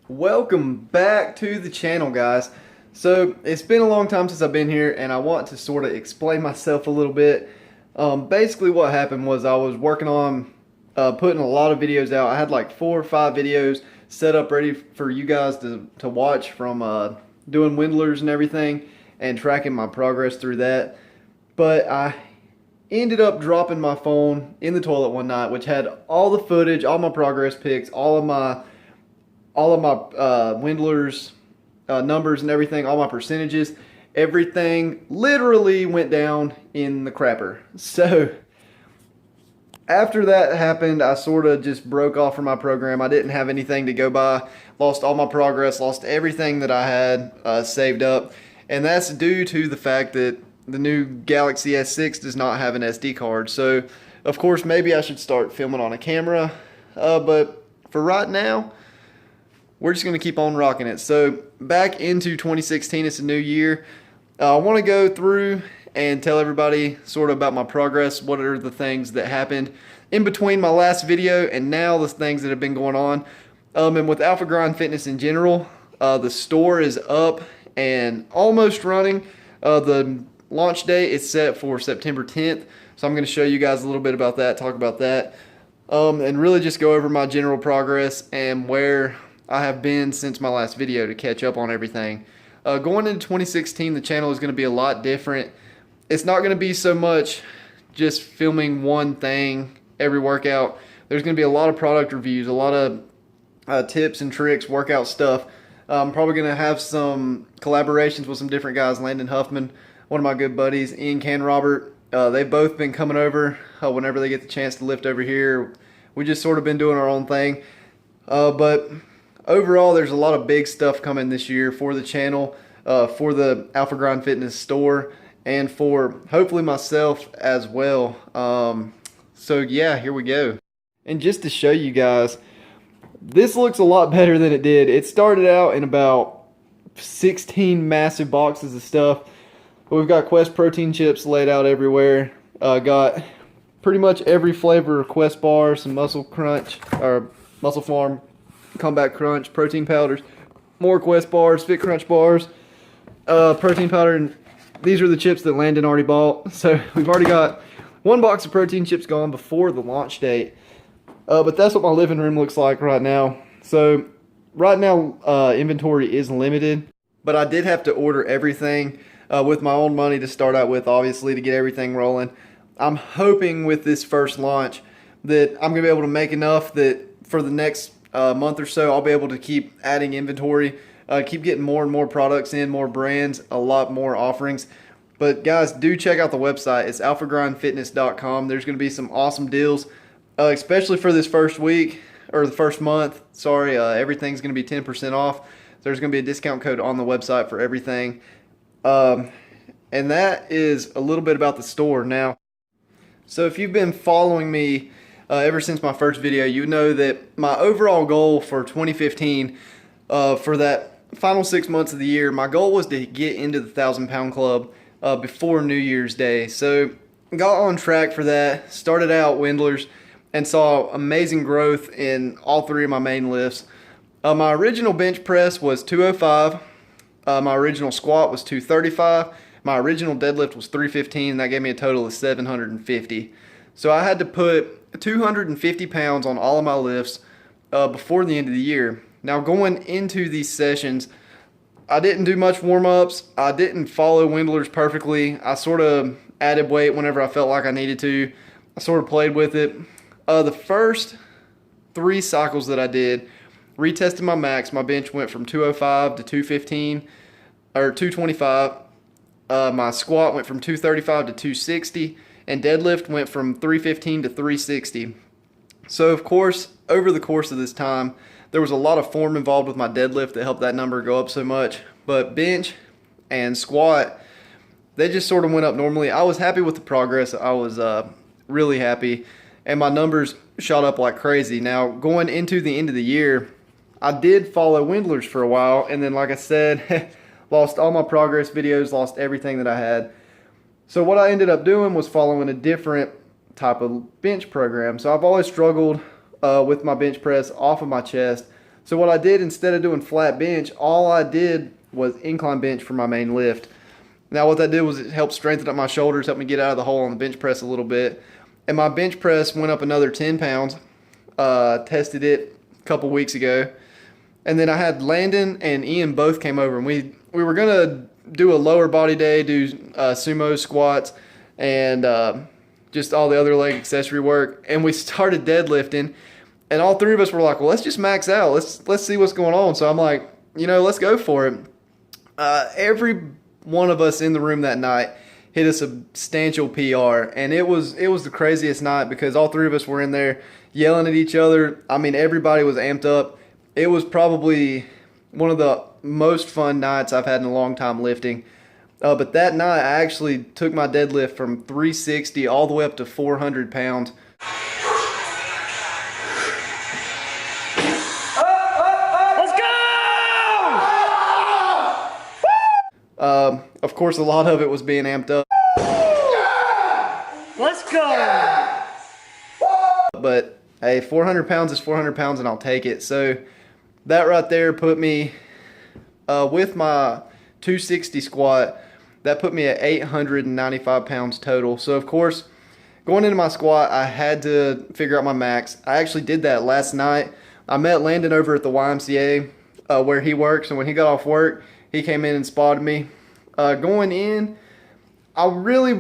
Welcome back to the channel, guys. So it's been a long time since I've been here, and I want to sort of explain myself a little bit. Basically what happened was I was working on putting a lot of videos out. I had like 4 or 5 videos set up ready for you guys to watch from doing windlers and everything and tracking my progress through that. But I ended up dropping my phone in the toilet one night, which had all the footage, all my progress pics, all of my windlers numbers and everything, all my percentages, everything literally went down in the crapper. So after that happened, I sort of just broke off from my program. I didn't have anything to go by, lost all my progress, lost everything that I had saved up, and that's due to the fact that the new Galaxy S6 does not have an SD card. So of course maybe I should start filming on a camera, but for right now we're just going to keep on rocking it. So back into 2016, it's a new year. I want to go through and tell everybody sort of about my progress. What are the things that happened in between my last video and now, the things that have been going on. And with Alpha Grind Fitness in general, the store is up and almost running. The launch date is set for September 10th. So I'm going to show you guys a little bit about that, talk about that, and really just go over my general progress and where I have been since my last video to catch up on everything. Going into 2016, the channel is going to be a lot different. It's not going to be so much just filming one thing every workout. There's going to be a lot of product reviews, a lot of tips and tricks, workout stuff. I'm probably going to have some collaborations with some different guys. Landon Huffman, one of my good buddies, Ian Canrobert. They've both been coming over whenever they get the chance to lift over here. We just sort of been doing our own thing. But overall, there's a lot of big stuff coming this year for the channel, for the Alpha Grind Fitness store, and for hopefully myself as well. So yeah, here we go. And just to show you guys, this looks a lot better than it did. It started out in about 16 massive boxes of stuff. But we've got Quest protein chips laid out everywhere. Got pretty much every flavor of Quest bars, some Muscle Crunch, or Muscle Farm Combat Crunch, protein powders, more Quest bars, Fit Crunch bars, protein powder, and these are the chips that Landon already bought. So we've already got 1 box of protein chips gone before the launch date. But that's what my living room looks like right now. So right now inventory is limited, but I did have to order everything with my own money to start out with, obviously, to get everything rolling. I'm hoping with this first launch that I'm going to be able to make enough that for the next month or so, I'll be able to keep adding inventory, keep getting more and more products in, more brands, a lot more offerings. But guys, do check out the website. It's alphagrindfitness.com. There's going to be some awesome deals, especially for this first week, or the first month. Sorry, everything's going to be 10% off. There's going to be a discount code on the website for everything. And that is a little bit about the store. Now, so if you've been following me ever since my first video, you know that my overall goal for 2015, for that final 6 months of the year, my goal was to get into the 1,000-pound club before New Year's Day. So got on track for that, started out windlers, and saw amazing growth in all 3 of my main lifts. My original bench press was 205, my original squat was 235, my original deadlift was 315, and that gave me a total of 750. So I had to put 250 pounds on all of my lifts before the end of the year. Now going into these sessions, I didn't do much warm-ups. I didn't follow windlers perfectly. I sort of added weight whenever I felt like I needed to. I sort of played with it. The first 3 cycles that I did, retested my max. My bench went from 205 to 215, or 225. My squat went from 235 to 260. And deadlift went from 315 to 360. So of course, over the course of this time, there was a lot of form involved with my deadlift that helped that number go up so much. But bench and squat, they just sort of went up normally. I was happy with the progress. I was really happy. And my numbers shot up like crazy. Now, going into the end of the year, I did follow windlers for a while. And then, like I said, lost all my progress videos, lost everything that I had. So what I ended up doing was following a different type of bench program. So I've always struggled with my bench press off of my chest. So what I did, instead of doing flat bench, all I did was incline bench for my main lift. Now what that did was it helped strengthen up my shoulders, helped me get out of the hole on the bench press a little bit. And my bench press went up another 10 pounds. Tested it a couple weeks ago. And then I had Landon and Ian both came over, and we were gonna do a lower body day, do sumo squats and just all the other leg accessory work. And we started deadlifting, and all three of us were like, well, let's just max out. Let's see what's going on. So I'm like, you know, let's go for it. Every one of us in the room that night hit a substantial PR, and it was the craziest night because all three of us were in there yelling at each other. I mean, everybody was amped up. It was probably one of the most fun nights I've had in a long time lifting. But that night, I actually took my deadlift from 360 all the way up to 400 pounds. Of course, a lot of it was being amped up. Let's go! But hey, 400 pounds is 400 pounds, and I'll take it. So that right there put me, with my 260 squat, that put me at 895 pounds total. So of course, going into my squat, I had to figure out my max. I actually did that last night. I met Landon over at the YMCA where he works, and when he got off work, he came in and spotted me. Going in, I really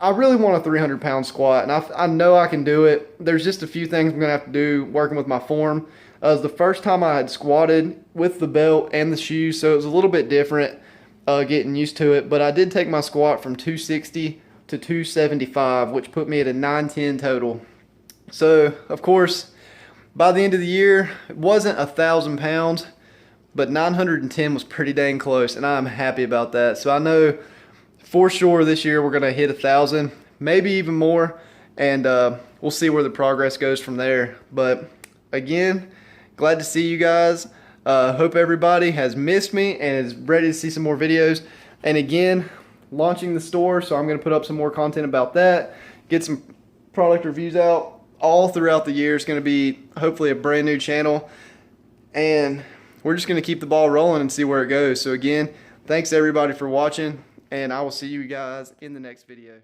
want a 300 pound squat, and I know I can do it. There's just a few things I'm gonna have to do working with my form. It was the first time I had squatted with the belt and the shoes, so it was a little bit different getting used to it. But I did take my squat from 260 to 275, which put me at a 910 total. So of course, by the end of the year, it wasn't 1,000 pounds, but 910 was pretty dang close, and I'm happy about that. So I know for sure this year we're gonna hit 1,000, maybe even more, and we'll see where the progress goes from there. But again, glad to see you guys. Hope everybody has missed me and is ready to see some more videos. And again, launching the store, so I'm gonna put up some more content about that, get some product reviews out all throughout the year. It's gonna be hopefully a brand new channel, and we're just gonna keep the ball rolling and see where it goes. So again, thanks everybody for watching, and I will see you guys in the next video.